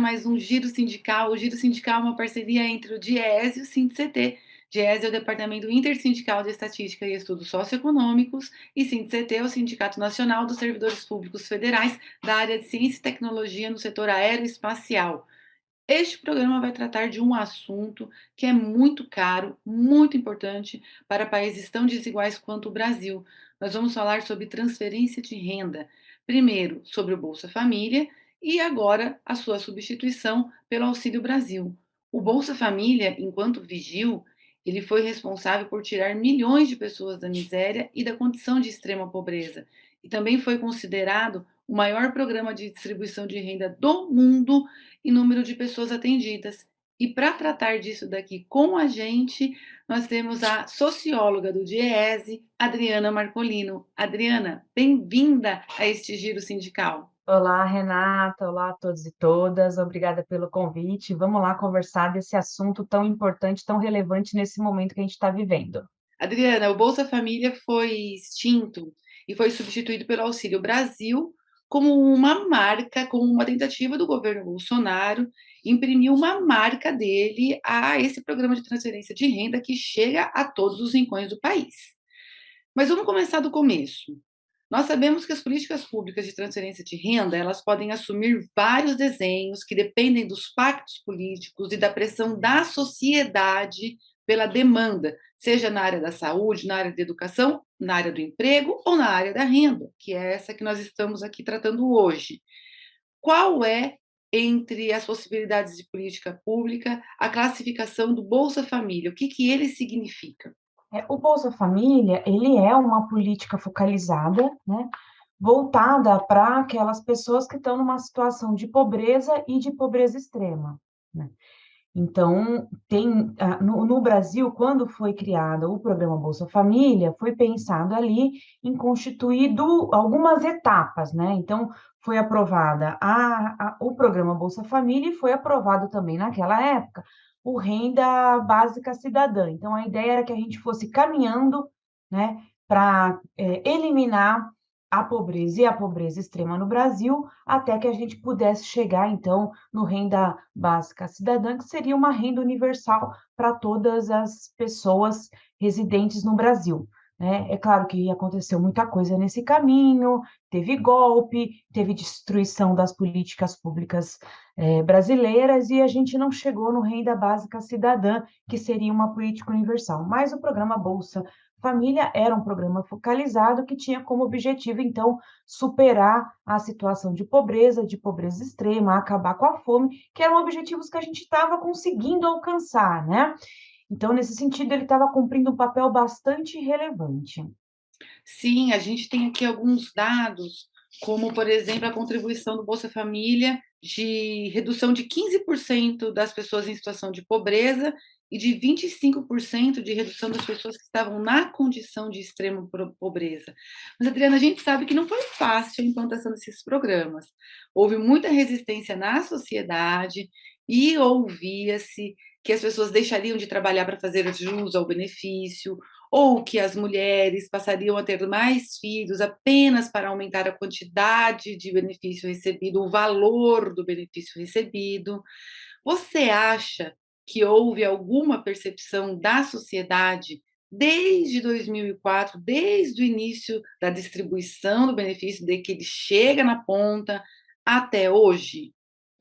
mais um Giro Sindical. O Giro Sindical é uma parceria entre o DIEESE e o SINDIC-CT. DIEESE é o Departamento Intersindical de Estatística e Estudos Socioeconômicos e SINDIC-CT é o Sindicato Nacional dos Servidores Públicos Federais da área de Ciência e Tecnologia no setor aeroespacial. Este programa vai tratar de um assunto que é muito caro, muito importante para países tão desiguais quanto o Brasil. Nós vamos falar sobre transferência de renda. Primeiro, sobre o Bolsa Família e agora a sua substituição pelo Auxílio Brasil. O Bolsa Família, enquanto vigil, ele foi responsável por tirar milhões de pessoas da miséria e da condição de extrema pobreza. E também foi considerado o maior programa de distribuição de renda do mundo e número de pessoas atendidas. E para tratar disso daqui com a gente, nós temos a socióloga do DIEESE, Adriana Marcolino. Adriana, bem-vinda a este giro sindical. Olá, Renata. Olá a todos e todas. Obrigada pelo convite. Vamos lá conversar desse assunto tão importante, tão relevante nesse momento que a gente está vivendo. Adriana, o Bolsa Família foi extinto e foi substituído pelo Auxílio Brasil como uma marca, como uma tentativa do governo Bolsonaro imprimir uma marca dele a esse programa de transferência de renda que chega a todos os rincões do país. Mas vamos começar do começo. Nós sabemos que as políticas públicas de transferência de renda, elas podem assumir vários desenhos que dependem dos pactos políticos e da pressão da sociedade pela demanda, seja na área da saúde, na área da educação, na área do emprego ou na área da renda, que é essa que nós estamos aqui tratando hoje. Qual é, entre as possibilidades de política pública, a classificação do Bolsa Família? O que que ele significa? O Bolsa Família, ele é uma política focalizada, né, voltada para aquelas pessoas que estão numa situação de pobreza e de pobreza extrema, né? Então, no Brasil, quando foi criado o programa Bolsa Família, foi pensado ali em constituído algumas etapas, né? Então, foi aprovada o programa Bolsa Família e foi aprovado também naquela época o Renda Básica Cidadã. Então, a ideia era que a gente fosse caminhando, né, para eliminar a pobreza e a pobreza extrema no Brasil, até que a gente pudesse chegar, então, no Renda Básica Cidadã, que seria uma renda universal para todas as pessoas residentes no Brasil, né? É claro que aconteceu muita coisa nesse caminho, teve golpe, teve destruição das políticas públicas brasileiras, e a gente não chegou no Renda Básica Cidadã, que seria uma política universal. Mas o programa Bolsa Família era um programa focalizado que tinha como objetivo, então, superar a situação de pobreza extrema, acabar com a fome, que eram objetivos que a gente estava conseguindo alcançar, né? Então, nesse sentido, ele estava cumprindo um papel bastante relevante. Sim, a gente tem aqui alguns dados, como, por exemplo, a contribuição do Bolsa Família de redução de 15% das pessoas em situação de pobreza e de 25% de redução das pessoas que estavam na condição de extrema pobreza. Mas, Adriana, a gente sabe que não foi fácil a implantação desses programas. Houve muita resistência na sociedade e ouvia-se que as pessoas deixariam de trabalhar para fazer jus ao benefício, ou que as mulheres passariam a ter mais filhos apenas para aumentar a quantidade de benefício recebido, o valor do benefício recebido. Você acha que houve alguma percepção da sociedade desde 2004, desde o início da distribuição do benefício, de que ele chega na ponta, até hoje?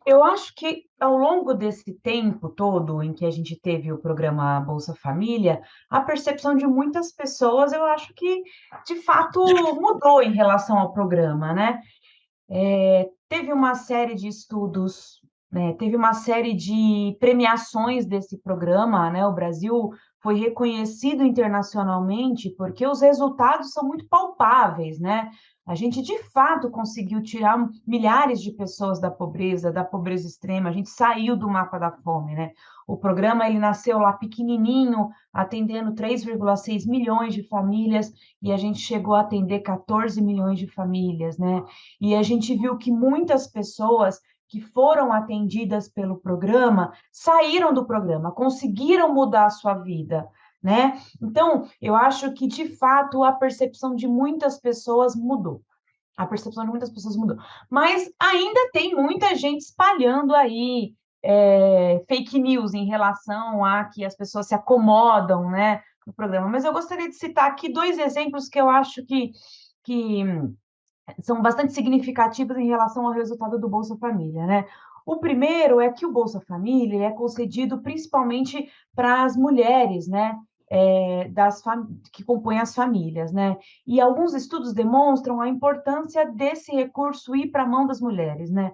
Eu acho que ao longo desse tempo todo em que a gente teve o programa Bolsa Família, a percepção de muitas pessoas, eu acho que de fato mudou em relação ao programa, né? Teve uma série de estudos, né, teve uma série de premiações desse programa, né? O Brasil foi reconhecido internacionalmente porque os resultados são muito palpáveis, né? A gente de fato conseguiu tirar milhares de pessoas da pobreza extrema, a gente saiu do mapa da fome, né? O programa ele nasceu lá pequenininho, atendendo 3,6 milhões de famílias, e a gente chegou a atender 14 milhões de famílias, né? E a gente viu que muitas pessoas que foram atendidas pelo programa saíram do programa, conseguiram mudar a sua vida, né? Então, eu acho que, de fato, a percepção de muitas pessoas mudou. A percepção de muitas pessoas mudou. Mas ainda tem muita gente espalhando aí, fake news em relação a que as pessoas se acomodam, né, no programa. Mas eu gostaria de citar aqui 2 exemplos que eu acho que são bastante significativos em relação ao resultado do Bolsa Família, né. O primeiro é que o Bolsa Família ele é concedido principalmente para as mulheres, né, das fam que compõem as famílias, né. E alguns estudos demonstram a importância desse recurso ir para a mão das mulheres, né.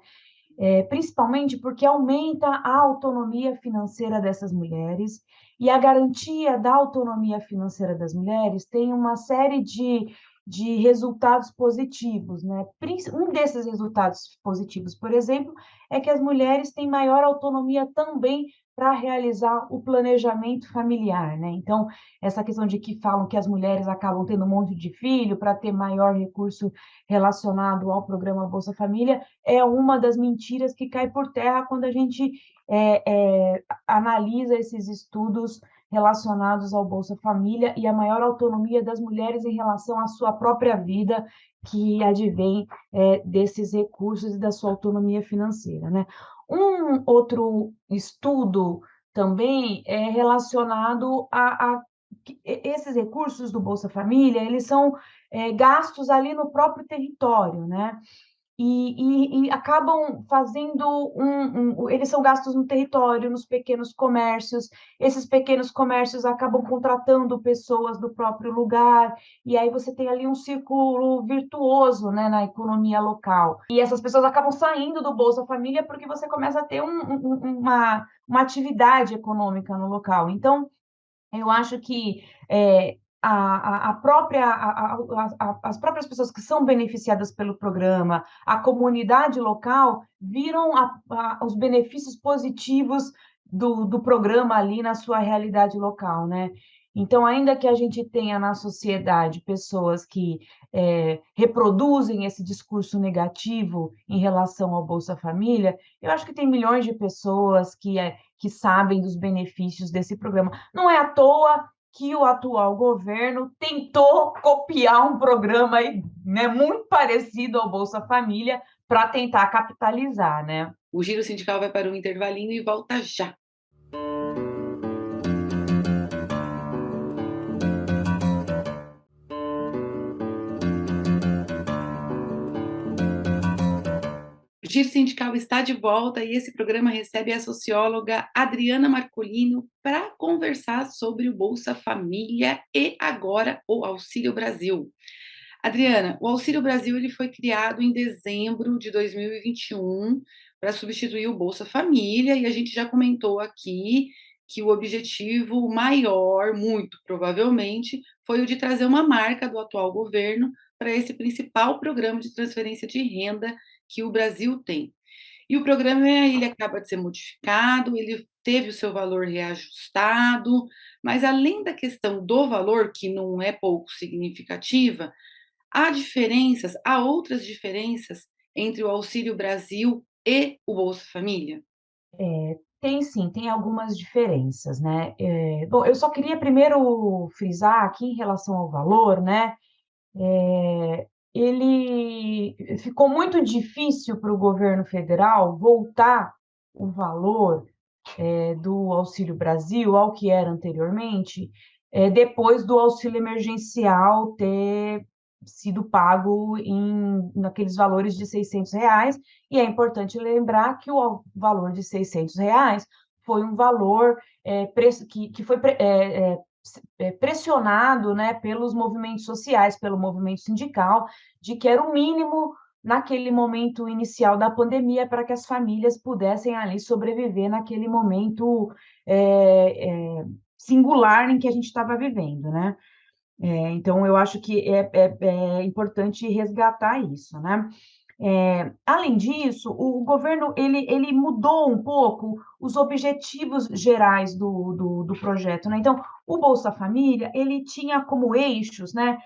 Principalmente porque aumenta a autonomia financeira dessas mulheres, e a garantia da autonomia financeira das mulheres tem uma série de resultados positivos, né. Um desses resultados positivos, por exemplo, é que as mulheres têm maior autonomia também para realizar o planejamento familiar, né. Então, essa questão de que falam que as mulheres acabam tendo um monte de filho para ter maior recurso relacionado ao programa Bolsa Família, é uma das mentiras que cai por terra quando a gente analisa esses estudos relacionados ao Bolsa Família e a maior autonomia das mulheres em relação à sua própria vida, que advém desses recursos e da sua autonomia financeira, né? Um outro estudo também é relacionado a esses recursos do Bolsa Família, eles são gastos ali no próprio território, né? E acabam fazendo eles são gastos no território, nos pequenos comércios, esses pequenos comércios acabam contratando pessoas do próprio lugar, e aí você tem ali um círculo virtuoso, né, na economia local. E essas pessoas acabam saindo do Bolsa Família, porque você começa a ter uma atividade econômica no local. Então, eu acho que, a própria as próprias pessoas que são beneficiadas pelo programa, a comunidade local, viram os benefícios positivos do programa ali na sua realidade local, né. Então, ainda que a gente tenha na sociedade pessoas que, reproduzem esse discurso negativo em relação ao Bolsa Família, eu acho que tem milhões de pessoas que sabem dos benefícios desse programa. Não é à toa que o atual governo tentou copiar um programa aí, né, muito parecido ao Bolsa Família para tentar capitalizar, né. O Giro Sindical vai para um intervalinho e volta já. O Giro Sindical está de volta e esse programa recebe a socióloga Adriana Marcolino para conversar sobre o Bolsa Família e agora o Auxílio Brasil. Adriana, o Auxílio Brasil ele foi criado em dezembro de 2021 para substituir o Bolsa Família e a gente já comentou aqui que o objetivo maior, muito provavelmente, foi o de trazer uma marca do atual governo para esse principal programa de transferência de renda que o Brasil tem. E o programa ele acaba de ser modificado, ele teve o seu valor reajustado, mas além da questão do valor, que não é pouco significativa, há outras diferenças entre o Auxílio Brasil e o Bolsa Família? Tem sim, tem algumas diferenças, né. Bom, eu só queria primeiro frisar aqui em relação ao valor, né, ele ficou muito difícil para o governo federal voltar o valor do Auxílio Brasil ao que era anteriormente, depois do auxílio emergencial ter sido pago naqueles valores de R$ 600, e é importante lembrar que o valor de R$ 600 foi um valor, que foi pressionado, né, pelos movimentos sociais, pelo movimento sindical, de que era o mínimo naquele momento inicial da pandemia, para que as famílias pudessem ali sobreviver naquele momento, singular em que a gente estava vivendo, né. Então eu acho que é importante resgatar isso, né. Além disso, o governo ele mudou um pouco os objetivos gerais do projeto, né. Então, o Bolsa Família, ele tinha como eixos, né,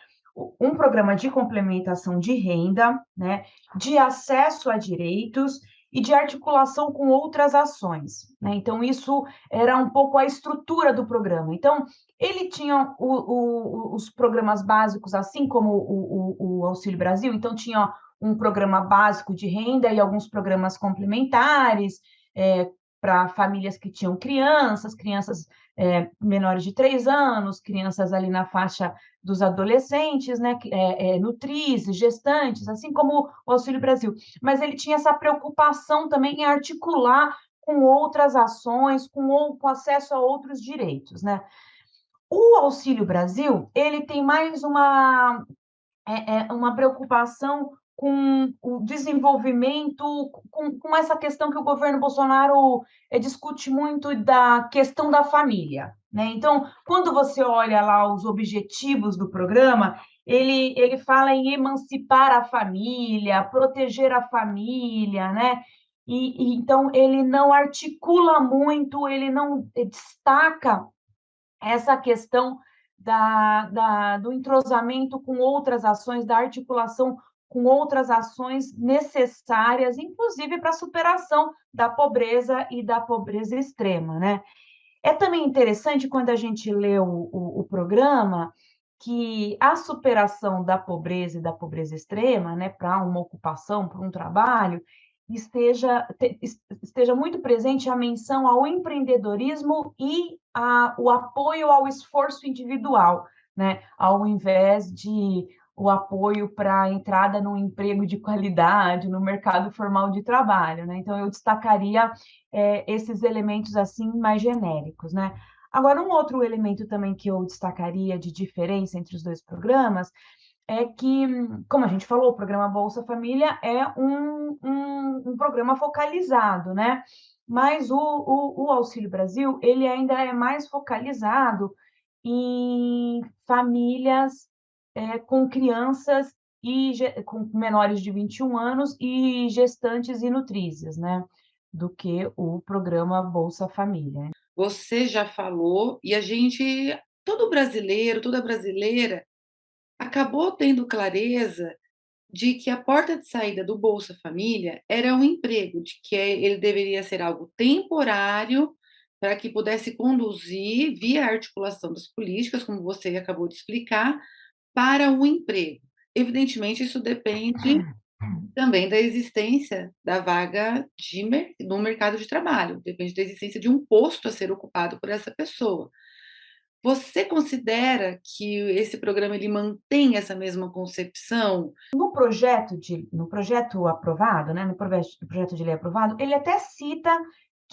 um programa de complementação de renda, né, de acesso a direitos e de articulação com outras ações, né. Então isso era um pouco a estrutura do programa. Então, ele tinha os programas básicos, assim como o Auxílio Brasil, então tinha um programa básico de renda e alguns programas complementares, para famílias que tinham crianças menores de 3 anos, crianças ali na faixa dos adolescentes, né, nutrizes, gestantes, assim como o Auxílio Brasil. Mas ele tinha essa preocupação também em articular com outras ações, com acesso a outros direitos, né. O Auxílio Brasil, ele tem mais uma preocupação com o desenvolvimento, com essa questão que o governo Bolsonaro discute muito da questão da família, né. Então, quando você olha lá os objetivos do programa, ele fala em emancipar a família, proteger a família, né. Então ele não articula muito, ele não destaca essa questão do entrosamento com outras ações, da articulação com outras ações necessárias, inclusive para a superação da pobreza e da pobreza extrema, né. É também interessante quando a gente lê o programa, que a superação da pobreza e da pobreza extrema, né, para uma ocupação, para um trabalho, esteja muito presente a menção ao empreendedorismo e o apoio ao esforço individual, né, ao invés de o apoio para a entrada num emprego de qualidade, no mercado formal de trabalho, né. Então eu destacaria esses elementos, assim, mais genéricos, né. Agora, um outro elemento também que eu destacaria de diferença entre os 2 programas, é que, como a gente falou, o programa Bolsa Família é um programa focalizado, né, mas o Auxílio Brasil, ele ainda é mais focalizado em famílias, com crianças com menores de 21 anos e gestantes e nutrizes, né, do que o programa Bolsa Família. Você já falou e a gente, todo brasileiro, toda brasileira, acabou tendo clareza de que a porta de saída do Bolsa Família era um emprego, de que ele deveria ser algo temporário, para que pudesse conduzir, via articulação das políticas, como você acabou de explicar, para um emprego. Evidentemente, isso depende também da existência da vaga no mercado de trabalho, depende da existência de um posto a ser ocupado por essa pessoa. Você considera que esse programa ele mantém essa mesma concepção? No projeto aprovado, né, no projeto de lei aprovado, ele até cita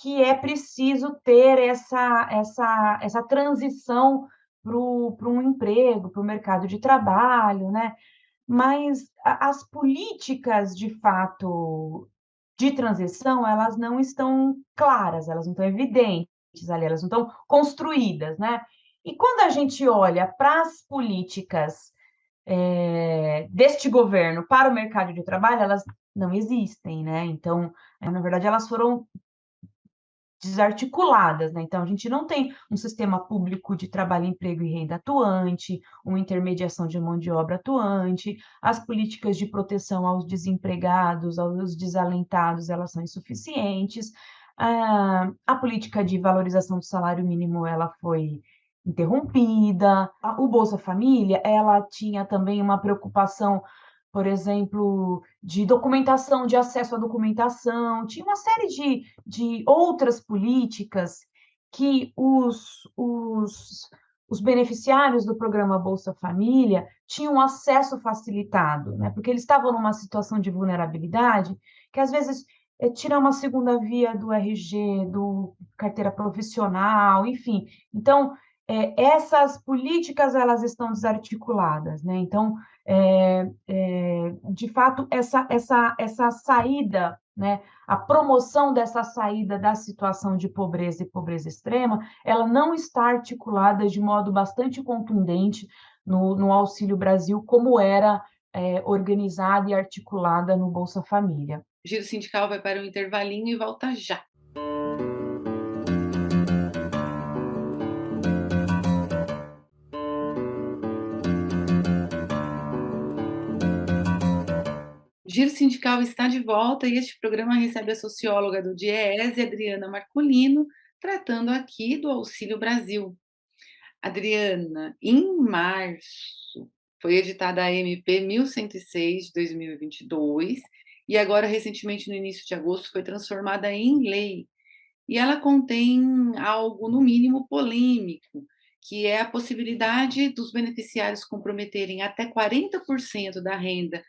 que é preciso ter essa transição para um emprego, para o mercado de trabalho, né, mas as políticas, de fato, de transição, elas não estão claras, elas não estão evidentes ali, elas não estão construídas, né. E quando a gente olha para as políticas deste governo para o mercado de trabalho, elas não existem, né. Então, na verdade, elas foram desarticuladas, né. Então, a gente não tem um sistema público de trabalho, emprego e renda atuante, uma intermediação de mão de obra atuante, as políticas de proteção aos desempregados, aos desalentados, elas são insuficientes. A política de valorização do salário mínimo, ela foi interrompida. O Bolsa Família, ela tinha também uma preocupação, por exemplo, de documentação, de acesso à documentação, tinha uma série de outras políticas que os beneficiários do programa Bolsa Família tinham acesso facilitado, né, porque eles estavam numa situação de vulnerabilidade que, às vezes, tirar uma segunda via do RG, do carteira profissional, enfim. Então, essas políticas, elas estão desarticuladas, né, então, de fato, essa saída, né, a promoção dessa saída da situação de pobreza e pobreza extrema, ela não está articulada de modo bastante contundente no Auxílio Brasil, como era organizada e articulada no Bolsa Família. O Giro Sindical vai para um intervalinho e volta já. O Giro Sindical está de volta e este programa recebe a socióloga do DIEESE, Adriana Marcolino, tratando aqui do Auxílio Brasil. Adriana, em março Foi editada a MP 1106 de 2022 e agora, recentemente, no início de agosto, foi transformada em lei. E ela contém algo, no mínimo, polêmico, que é a possibilidade dos beneficiários comprometerem até 40% da renda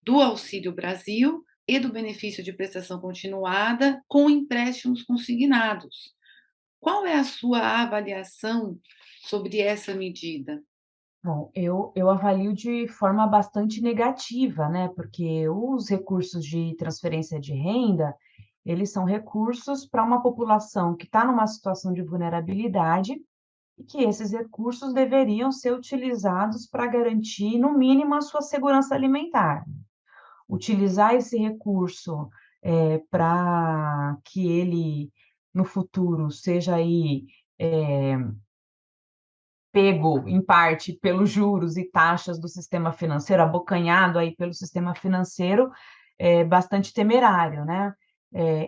do Auxílio Brasil e do benefício de prestação continuada com empréstimos consignados. Qual é a sua avaliação sobre essa medida? Bom, eu avalio de forma bastante negativa, né, porque os recursos de transferência de renda, eles são recursos para uma população que está numa situação de vulnerabilidade e que esses recursos deveriam ser utilizados para garantir, no mínimo, a sua segurança alimentar. Utilizar esse recurso, para que ele, no futuro, seja aí, eh, pego em parte pelos juros e taxas do sistema financeiro, abocanhado aí pelo sistema financeiro, é bastante temerário, né.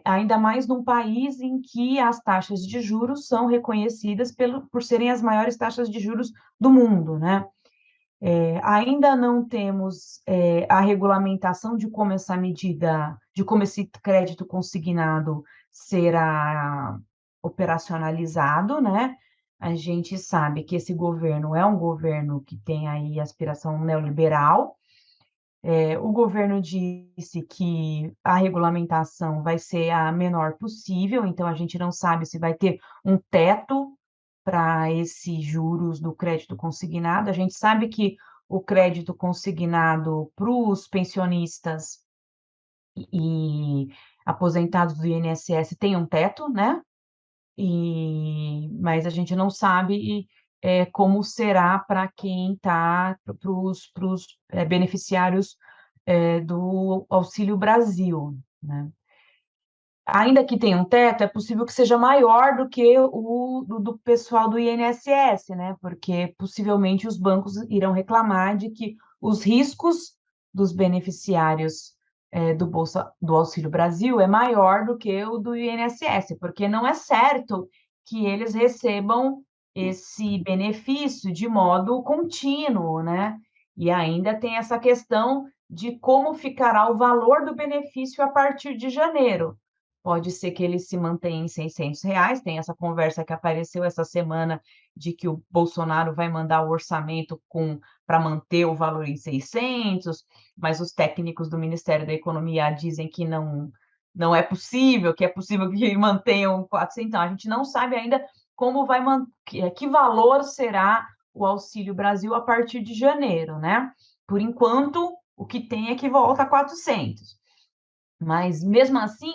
Ainda mais num país em que as taxas de juros são reconhecidas por serem as maiores taxas de juros do mundo, né. Ainda não temos, a regulamentação de como esse crédito consignado será operacionalizado, né. A gente sabe que esse governo é um governo que tem aí aspiração neoliberal. O governo disse que a regulamentação vai ser a menor possível, então a gente não sabe se vai ter um teto para esses juros do crédito consignado. A gente sabe que o crédito consignado para os pensionistas e aposentados do INSS tem um teto, né, mas a gente não sabe, como será para quem está para os beneficiários, do Auxílio Brasil, né. Ainda que tenha um teto, é possível que seja maior do que o do pessoal do INSS, né, porque possivelmente os bancos irão reclamar de que os riscos dos beneficiários, do Auxílio Brasil é maior do que o do INSS, porque não é certo que eles recebam esse benefício de modo contínuo, né. E ainda tem essa questão de como ficará o valor do benefício a partir de janeiro. Pode ser que ele se mantenha em R$ 600, tem essa conversa que apareceu essa semana de que o Bolsonaro vai mandar o orçamento para manter o valor em 600, mas os técnicos do Ministério da Economia dizem que não é possível, que é possível que mantenham 400. Então, a gente não sabe ainda como vai que valor será o Auxílio Brasil a partir de janeiro, né. Por enquanto, o que tem é que volta a 400. Mas mesmo assim,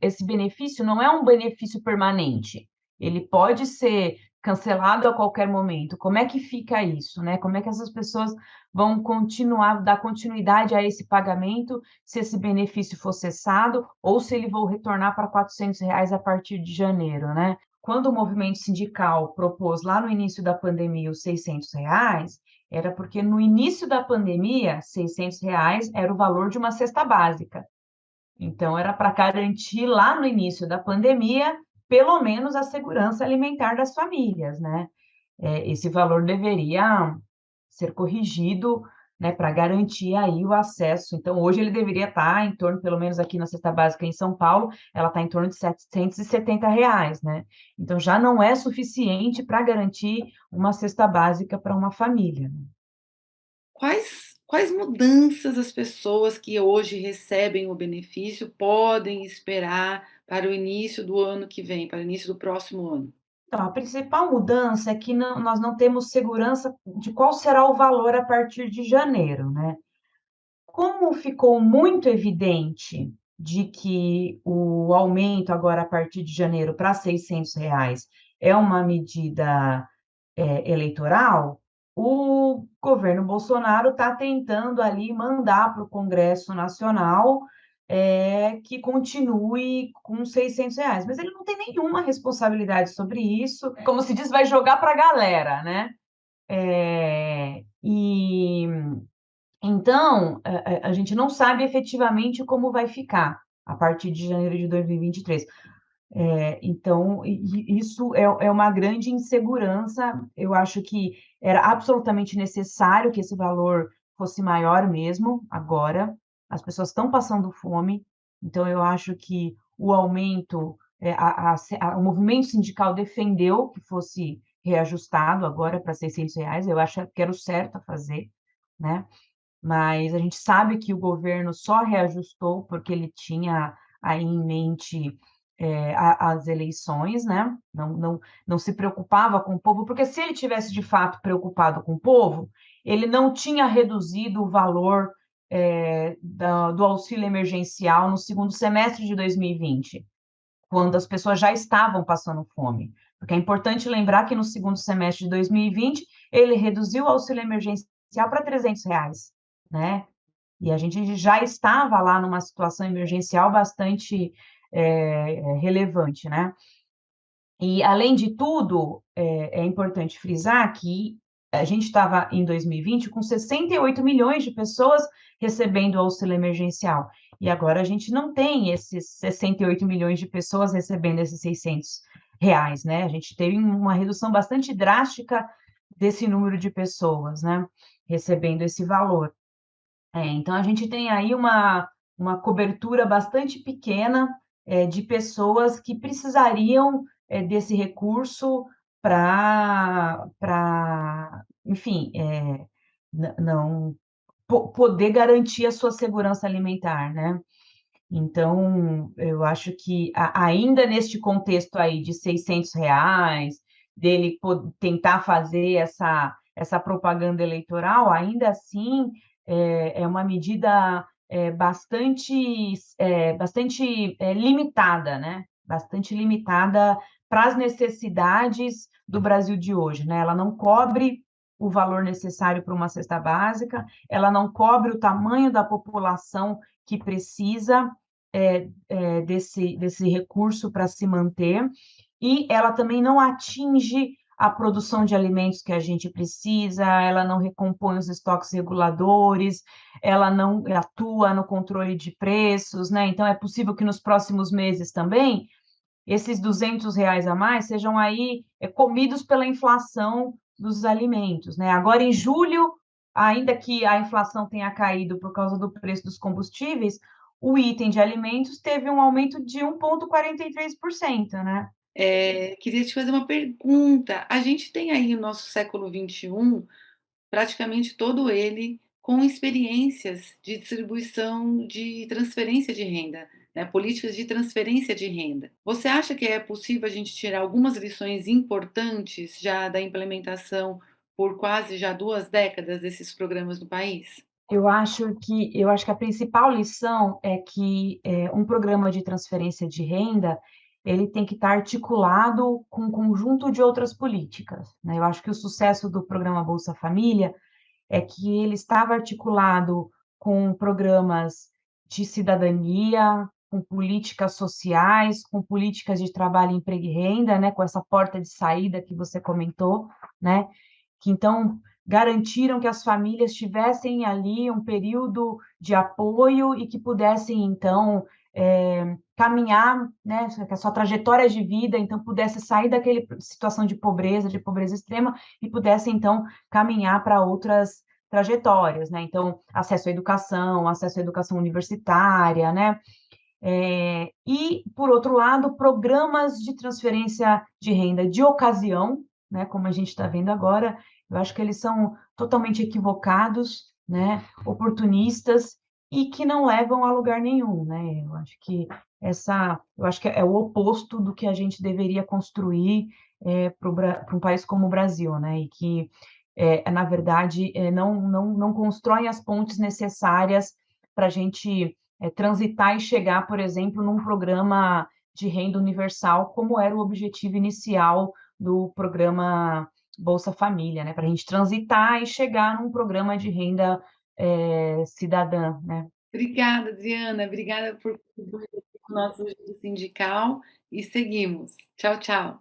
esse benefício não é um benefício permanente, ele pode ser cancelado a qualquer momento. Como é que fica isso, né? Como é que essas pessoas vão continuar dar continuidade a esse pagamento, se esse benefício for cessado ou se ele vão retornar para R$ 400 a partir de janeiro, né? Quando o movimento sindical propôs lá no início da pandemia os R$ 600, era porque no início da pandemia, R$ 600 era o valor de uma cesta básica. Então era para garantir lá no início da pandemia, pelo menos a segurança alimentar das famílias, né. Esse valor deveria ser corrigido, né, para garantir aí o acesso. Então hoje ele deveria estar em torno, pelo menos aqui na cesta básica em São Paulo, ela está em torno de R$ 770, né. Então já não é suficiente para garantir uma cesta básica para uma família. Quais mudanças as pessoas que hoje recebem o benefício podem esperar para o início do ano que vem, para o início do próximo ano? Então, a principal mudança é que nós não temos segurança de qual será o valor a partir de janeiro, né. Como ficou muito evidente de que o aumento agora a partir de janeiro para R$ 600 é uma medida, eleitoral, o governo Bolsonaro está tentando ali mandar para o Congresso Nacional, que continue com R$ 600, mas ele não tem nenhuma responsabilidade sobre isso, como se diz, vai jogar para a galera, né. E então, a gente não sabe efetivamente como vai ficar a partir de janeiro de 2023. Então, isso é uma grande insegurança. Eu acho que era absolutamente necessário que esse valor fosse maior mesmo, agora. As pessoas estão passando fome, então eu acho que o aumento, o movimento sindical defendeu que fosse reajustado agora para R$ 600, eu acho que era o certo a fazer, né. Mas a gente sabe que o governo só reajustou porque ele tinha aí em mente, a as eleições, né, não se preocupava com o povo, porque se ele tivesse de fato preocupado com o povo, ele não tinha reduzido o valor, da do auxílio emergencial no segundo semestre de 2020, quando as pessoas já estavam passando fome. Porque é importante lembrar que no segundo semestre de 2020, ele reduziu o auxílio emergencial para R$ 300, né. E a gente já estava lá numa situação emergencial bastante, relevante, né. E, além de tudo, é importante frisar que a gente estava em 2020 com 68 milhões de pessoas recebendo o auxílio emergencial, e agora a gente não tem esses 68 milhões de pessoas recebendo esses R$ 600, né, a gente teve uma redução bastante drástica desse número de pessoas, né, recebendo esse valor. Então a gente tem aí uma cobertura bastante pequena, de pessoas que precisariam, desse recurso para, enfim, não poder garantir a sua segurança alimentar, né. Então, eu acho que ainda neste contexto aí de R$ 600, dele tentar fazer essa propaganda eleitoral, ainda assim, é uma medida, bastante, limitada, né, bastante limitada para as necessidades do Brasil de hoje, né. Ela não cobre o valor necessário para uma cesta básica, ela não cobre o tamanho da população que precisa, desse recurso para se manter, e ela também não atinge a produção de alimentos que a gente precisa, ela não recompõe os estoques reguladores, ela não atua no controle de preços, né, então é possível que nos próximos meses também, esses R$ 200 a mais sejam aí, comidos pela inflação dos alimentos, né. Agora em julho, ainda que a inflação tenha caído por causa do preço dos combustíveis, o item de alimentos teve um aumento de 1,43%, né. Queria te fazer uma pergunta. A gente tem aí o nosso século XXI, praticamente todo ele com experiências de distribuição de transferência de renda, né, políticas de transferência de renda. Você acha que é possível a gente tirar algumas lições importantes já da implementação por quase já 2 décadas desses programas no país? Eu acho que a principal lição é que, um programa de transferência de renda, ele tem que estar articulado com um conjunto de outras políticas, né. Eu acho que o sucesso do programa Bolsa Família é que ele estava articulado com programas de cidadania, com políticas sociais, com políticas de trabalho, emprego e renda, né, com essa porta de saída que você comentou, né, que então garantiram que as famílias tivessem ali um período de apoio e que pudessem então, caminhar, né, que a sua trajetória de vida então pudesse sair daquele situação de pobreza extrema, e pudesse então caminhar para outras trajetórias, né, então acesso à educação universitária, né, e, por outro lado, programas de transferência de renda de ocasião, né, como a gente está vendo agora, eu acho que eles são totalmente equivocados, né, oportunistas e que não levam a lugar nenhum, né. Eu acho que é o oposto do que a gente deveria construir, para um país como o Brasil, né, e que, na verdade, não constroem as pontes necessárias para a gente transitar e chegar, por exemplo, num programa de renda universal, como era o objetivo inicial do programa Bolsa Família, né, para a gente transitar e chegar num programa de renda, cidadã, né. Obrigada, Adriana. Obrigada por contribuir com o nosso giro sindical e seguimos. Tchau, tchau.